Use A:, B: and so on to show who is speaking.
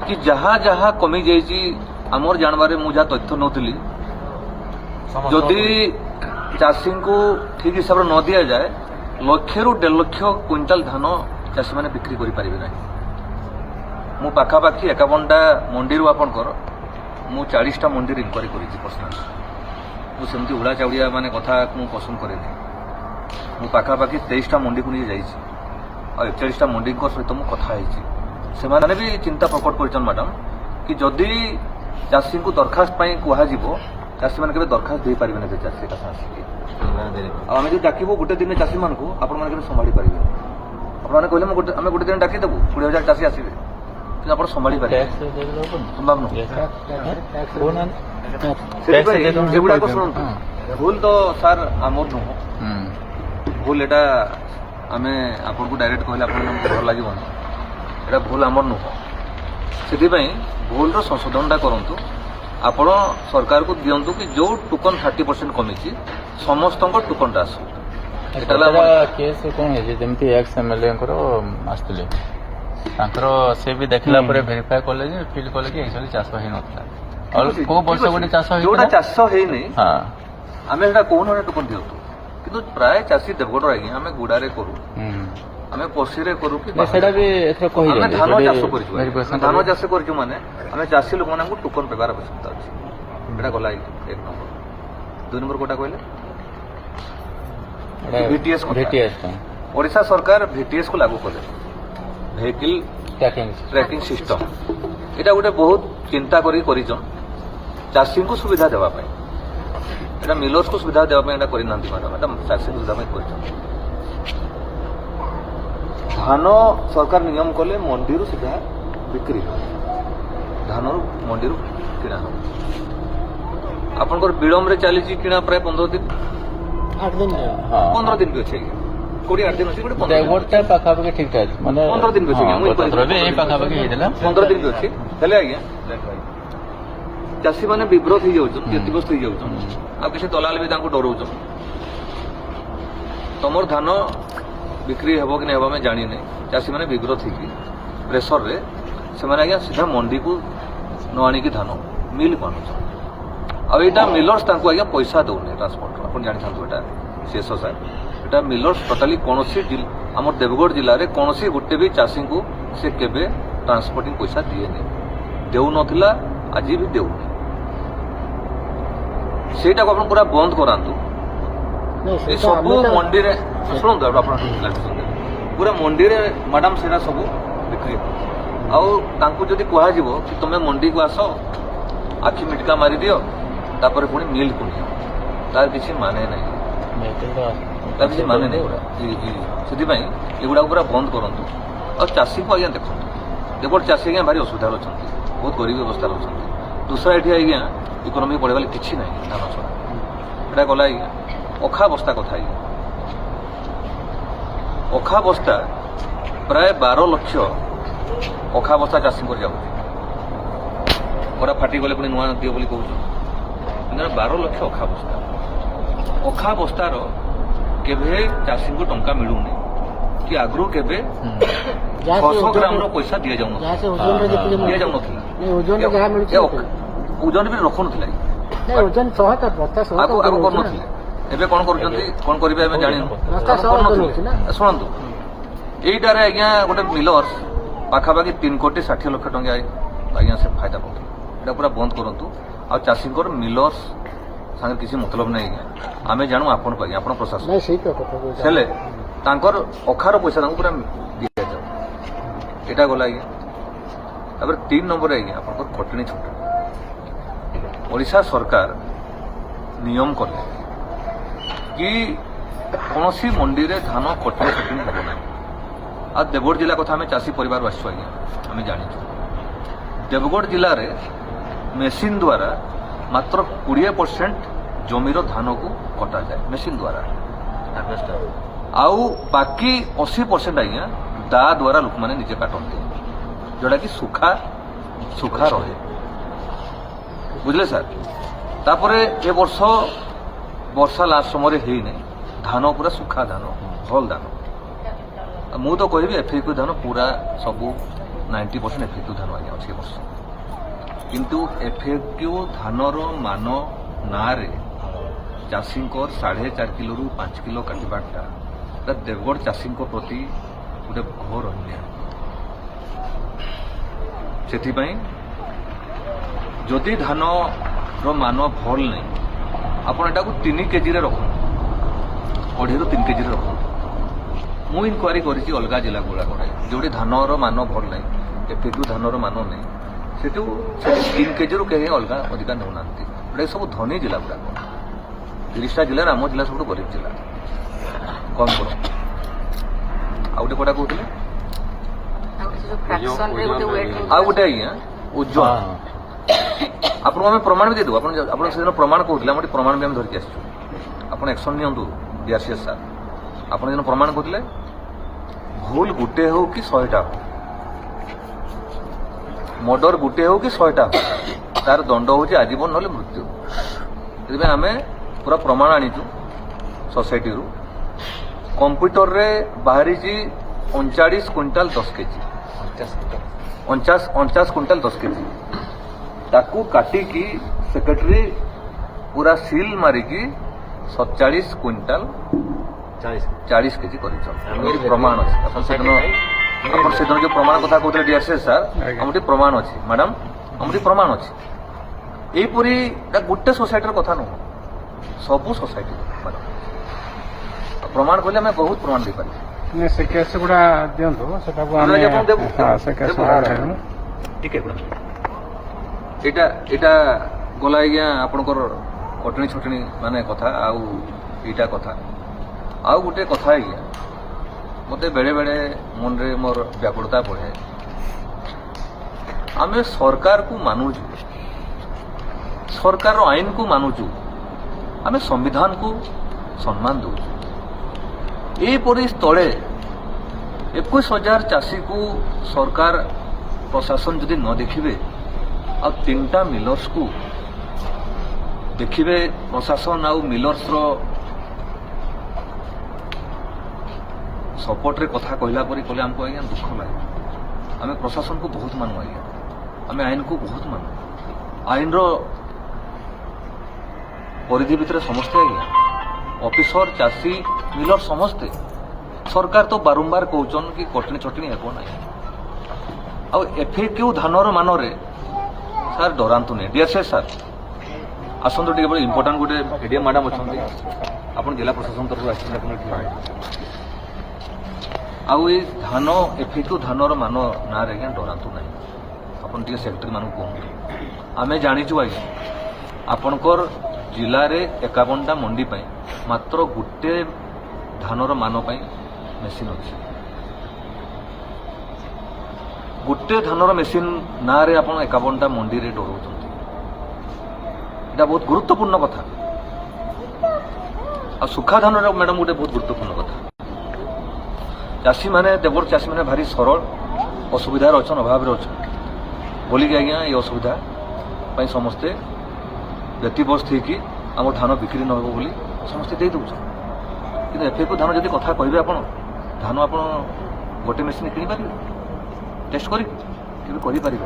A: कि जहाँ जहाँ कमी जाइए आमर जानवर मुझे तथ्य नौली जदि चाषी को ठीक हिसाब से न दि जाए 1 ରୁ 1.5 ଲକ୍ଷ क्विंटाल धान चाषी मैंने बिक्री करें ना मु पाखापाखि 51टा मंडी आपणकर मु 40टा मंडी इनक्वारी कर पर्सनाल मुझे उड़ा चाउड़िया माने कथा मु पसंद करे मु पाखापाखि 23टा मंडी को नहीं जाइए और 41टा मंडी सहित मु कथा से भी चिंता प्रकट कर मैडम कि जदि चाषी को दरखास्त कहुब चाषी मैंने दरखास्त दे पारे ना चाषी का आसिक आम जो डाकबू गोटे दिन चाषी मान आपने संभाली पारे आपने कहले आम गोटे दिन डाकिदेबू 20,000 चाषी आसवे कि आप संभाली पारे संभव नुगुड़ाक शुणु भूल तो सार आमर नुह भूल एटा आम आपन को डायरेक्ट कहले आप भल लगे एटा भूल आमर नुह से भूल संशोधन करूँ आपण सरकार को दिंतु कि जो टोकन 30% कमी समस्त टोकन टा आसू
B: केस कौन है जमी एक्स एमएलए आसते से भी देखला भेरीफाई कले फिल कले कि एक्चुअली चाष हो नथिला और को वर्ष गोटे चाष
A: जोटा चाष हेनी आम कहून टोकन दिंतु कि प्राय चाषी देवगढ़ आज्ञा आम गुड़ारे करूँ आम पशीरे करूँ कि धान चाष कर माने आम चाषी लोक मैंने टोकन पेबार आवश्यकता अच्छी एटा गला 1 नंबर 2 नंबर कोटा कहले VTS ओडिशा सरकार VTS को लागू कले व्हीकल ट्रैकिंग सिस्टम एटा गोटे बहुत चिंता करी चाषी को सुविधा देवाई एटा मिलर्स को सुविधा देवाई एटा करना मैडम एटा चाषी सुविधा कर धान सरकार नियम कले मंडी सीधा बिक्री धान मंडी किणा हम आपंकर विलम्ब चली किणा प्राय 15 दिन 15 दिन भी अच्छे 28 दिन अच्छे
B: 15 ठीक ठाक माने
A: 15 दिन भी अच्छे 15 दिन भी अच्छे हेले आज्ञा चाषी मैंने विब्रत हो व्यतिग्रस्त हो किसी दलाल भी डराऊ तुमर धान बिक्री हे कि नहीं आम जानी नहीं चाषी मैंने विब्रत हो प्रेसर रे से आज्ञा सीधा मंडी को न आणिकी धान मिल को आणुन आईटा मिलर्स आज्ञा पैसा दौने ट्रांसपोर्ट आप जानी था शेष सार एटा मिलर्स टोटाली कौन आम देवगढ़ जिले में कौन गोटे भी चाषी को से केबे ट्रांसपोर्टिंग पैसा दिए नहीं देउ नथिला आज भी देउनी सेटा को पूरा बंद करातु सब मंडी रे शुणु पूरा मंडी रे मैडम से सब बिक्री आउ जदि कह कि तुम मंडी को आस आखि मिटका मारी दियो तापर पुणी मिल को नियो तार किसी माने नहीं किसी माने नहीं से एगुड़ा पूरा बंद करूँ और चाषी को आज्ञा देखो देवगढ़ चाषी आज्ञा भारी असुविधा अच्छा बहुत गरीब अवस्था अच्छा दूसरा ये आज्ञा इकोनोमी बढ़ेगा किसी ना धान छड़ा एटा गला आज्ञा अखा बस्ता कथा अखा बस्ता प्राय 12 लक्ष अखा बस्ता चाषी कर जाऊँ फाटी गले पुणी नुआ दियो बोली कहूँ 12 लक्ष अखा बस्तार केबे चाषी को टंका मिलूनी कि आगु केबे 600 ग्राम पैसा दि जाऊन ओजन भी रखु ना एबे कौन कौन करेंगे आम जानी शुणु यहीटार आज्ञा गोटे मिलर्स पाखापाखि 3,60,00,000 टंका आज्ञा से फायदा पाते एटा पूरा बंद करूँ आ चाषी मिलर्स सागर किसी मतलब नहीं आज्ञा आम जानू आपन को आप प्रशासन से अखार पैसा पूरा दि जाऊ यहाँ गला आज्ञा 3 नंबर आज्ञा आप कटनी छुट ओडिशा सरकार नियम कले कि कौन मंडी रे धान कटनी छुटनी हम ना आ देवगढ़ जिला कथा आम चाषी परिवार आसु आज्ञा आम जानी देवगढ़ जिले में मेसीन द्वारा मात्र 20% जमीर धान को कटा जाए मेसीन द्वारा आउ बाकी 80% आज्ञा दा द्वारा लोक मैंने निजे काटते जोटा कि सुखा सुखा रहे बुझले सर तापर ए वर्ष वर्षा लास्ट समय धान पूरा सुखा धान भल धान मु तो कहबी एफएक्यू धान पूरा सबू 90% ଏଫେକ୍ଟିଭ ଧାନ ଆଜ୍ଞା ଅଛି ଏ ବର୍ଷ। କିନ୍ତୁ ଏଫେକ୍ଟିଭ ଧାନର ମାନ ନାଁରେ ଚାଷୀଙ୍କର 4.5 କିଲୋରୁ 5 କିଲୋ କାଟିବାଟା ଦେବଗଡ଼ ଚାଷୀଙ୍କ ପ୍ରତି ଗୋଟେ ଘୋର ଅନ୍ୟାୟ। ସେଥିପାଇଁ ଯଦି ଧାନର ମାନ ଭଲ ନାହିଁ ଆପଣ ଏଟାକୁ 3 କେଜିରେ ରଖନ୍ତୁ, 2.5ରୁ 3 କେଜିରେ ରଖନ୍ତୁ। ମୁଁ ଇନକ୍ୱାରି କରିଛି ଅଲଗା ଜିଲ୍ଲା ଗୁଡ଼ାକରେ ଯେଉଁଠି ଧାନର ମାନ ଭଲ ନାହିଁ, ଏଫେକ୍ଟିଭ ଧାନର ମାନ ନାହିଁ, ସେଠୁ 3 କେଜିରୁ କେହି ଅଲଗା ଅଧିକା ନେଉନାହାନ୍ତି। ଏଟା ସବୁ ଧନୀ ଜିଲ୍ଲା ଗୁଡ଼ାକ। 30ଟା ଜିଲ୍ଲାରେ ଆମ ଜିଲ୍ଲା ସବୁଠୁ ଗରିବ ଜିଲ୍ଲା, କମ୍ କର। ଆଉ ଗୋଟେ କୋଉଟା କହୁଥିଲେ, ଆଉ ଗୋଟେ ଆଜ୍ଞା ଉଜ୍ଜ୍ୱଳ, ଆପଣଙ୍କୁ ଆମେ ପ୍ରମାଣ ବି ଦେଇଦେବୁ। ଆପଣ ସେଦିନ ପ୍ରମାଣ କହୁଥିଲେ, ଆମେ ପ୍ରମାଣ ବି ଆମେ ଧରିକି ଆସିଛୁ। ଆପଣ ଆକ୍ସନ ନିଅନ୍ତୁ DRCS ସାର୍। ଆପଣ ଯେଦିନ ପ୍ରମାଣ କହୁଥିଲେ ଭୁଲ ଗୋଟେ ହଉ କି 100ଟା ହଉ, ମର୍ଡର ଗୋଟେ ହଉ କି 100ଟା ହଉ, ତାର ଦଣ୍ଡ ହେଉଛି ଆଜୀବନ ନହେଲେ ମୃତ୍ୟୁ। ସେଥିପାଇଁ ଆମେ ପୁରା ପ୍ରମାଣ ଆଣିଛୁ ସୋସାଇଟିରୁ। କମ୍ପ୍ୟୁଟରରେ ବାହାରିଛି 39 କୁଇଣ୍ଟାଲ 10 କେଜି, 49 କୁଇଣ୍ଟାଲ 10 କେଜି। ତାକୁ କାଟିକି ସେକ୍ରେଟାରୀ ପୁରା ସିଲ୍ ମାରିକି 47 କୁଇଣ୍ଟାଲ 40 କେଜି କରିଛନ୍ତି। ପ୍ରମାଣ ଅଛି। ଆପଣ ସେଦିନ ଯୋଉ ପ୍ରମାଣ କଥା କହୁଥିଲେ DRCS ସାର୍, ଆମର ଟିକେ ପ୍ରମାଣ ଅଛି ମ୍ୟାଡାମ, ଆମର ଟିକେ ପ୍ରମାଣ ଅଛି। ଏଇପରି ଗୋଟେ ସୋସାଇଟିର କଥା ନୁହଁ, ସବୁ ସୋସାଇଟି ମ୍ୟାଡାମ ପ୍ରମାଣ କହିଲେ ଆମେ ବହୁତ ପ୍ରମାଣ ଦେଇପାରିବୁ।
C: ସେ କେସ୍ ଗୁଡ଼ା ଦିଅନ୍ତୁ, ସେଟାକୁ ଆମେ
A: ଦେବୁ
C: ସେ କେସ୍
A: ଟିକେ ଏଇଟା ଗଲା ଆଜ୍ଞା ଆପଣଙ୍କର କଟଣୀ ଛଟଣୀ ମାନେ କଥା। ଆଉ ଏଇଟା କଥା, ଆଉ ଗୋଟେ କଥା ଆଜ୍ଞା, ମତେ ବେଳେ ବେଳେ ମନରେ ମୋର ବ୍ୟାକୁଳତା ପଡ଼େ। ଆମେ ସରକାରକୁ ମାନୁଛୁ, ସରକାରର ଆଇନକୁ ମାନୁଛୁ, ଆମେ ସମ୍ବିଧାନକୁ ସମ୍ମାନ ଦେଉଛୁ। ଏହିପରି ସ୍ଥଳେ 21,000 ଚାଷୀକୁ ସରକାର ପ୍ରଶାସନ ଯଦି ନ ଦେଖିବେ, ଆଉ 3ଟା ମିଲର୍ସକୁ ଦେଖିବେ ପ୍ରଶାସନ ଆଉ ମିଲର୍ସର ସପୋର୍ଟରେ କଥା କହିଲା ପରି କଲେ ଆମକୁ ଆଜ୍ଞା ଦୁଃଖ ଲାଗେ। ଆମେ ପ୍ରଶାସନକୁ ବହୁତ ମାନୁ ଆଜ୍ଞା, ଆମେ ଆଇନକୁ ବହୁତ ମାନୁ। ଆଇନର ପରିଧି ଭିତରେ ସମସ୍ତେ ଆଜ୍ଞା, ଅଫିସର, ଚାଷୀ, ମିଲର ସମସ୍ତେ। ସରକାର ତ ବାରମ୍ବାର କହୁଛନ୍ କି କଟଣୀ ଛଟଣୀ ହେବ ନାହିଁ। ଆଉ ଏଫେକ୍ଟିଭ ଧାନର ମାନରେ ସାର୍ ଡରାନ୍ତୁନି। DRCS ସାର୍ ଆସନ୍ତୁ ଟିକେ, ବଡ଼ ଇମ୍ପୋର୍ଟାଣ୍ଟ ଗୋଟେ ଏଡିଏମ୍ ମ୍ୟାଡାମ ଅଛନ୍ତି, ଆପଣ ଜିଲ୍ଲା ପ୍ରଶାସନ ତରଫରୁ ଆସିଛନ୍ତି, ଆପଣ ଆଉ ଏଇ ଧାନ ଏଫେକ୍ଟିଭ ଧାନର ମାନ ନାଁରେ ଆଜ୍ଞା ଡରାନ୍ତୁ ନାହିଁ। ଆପଣ ଟିକେ ସେକ୍ରେଟାରୀ ମାନଙ୍କୁ କୁହନ୍ତୁ। ଆମେ ଜାଣିଛୁ ଆଜ୍ଞା ଆପଣଙ୍କର ଜିଲ୍ଲାରେ 51ଟା ମଣ୍ଡି ପାଇଁ ମାତ୍ର ଗୋଟେ ଧାନର ମାନ ପାଇଁ ମେସିନ୍ ଅଛି। ଗୋଟେ ଧାନର ମେସିନ୍ ନାଁରେ ଆପଣ 51ଟା ମଣ୍ଡିରେ ଡରଉଛନ୍ତି। এটা ବହୁତ ଗୁରୁତ୍ୱପୂର୍ଣ୍ଣ କଥା। ଆଉ ସୁଖା ଧାନର ମ୍ୟାଡାମ ଗୋଟେ ବହୁତ ଗୁରୁତ୍ୱପୂର୍ଣ୍ଣ କଥା। ଚାଷୀମାନେ, ଦେବଗଡ଼ ଚାଷୀମାନେ ଭାରି ସରଳ, ଅସୁବିଧାରେ ଅଛନ୍, ଅଭାବରେ ଅଛନ୍ ବୋଲିକି ଆଜ୍ଞା এই ଅସୁବିଧା ପାଇଁ ସମସ୍ତେ ବ୍ୟତିବ୍ୟସ୍ତ ହେଇକି ଆମର ଧାନ ବିକ୍ରି ନ ହେବ ବୋଲି ସମସ୍ତେ ଦେଇ ଦେଉଛନ୍। କିନ୍ତୁ ଏଫେକ୍ଟିଭ ଧାନ ଯଦି କଥା କହିବେ ଆପଣ, ଧାନ ଆପଣ ଗୋଟେ ମେସିନ୍ କିଣିପାରିବେ ଟେଷ୍ଟ କରିକି? କେବେ କରିପାରିବେ?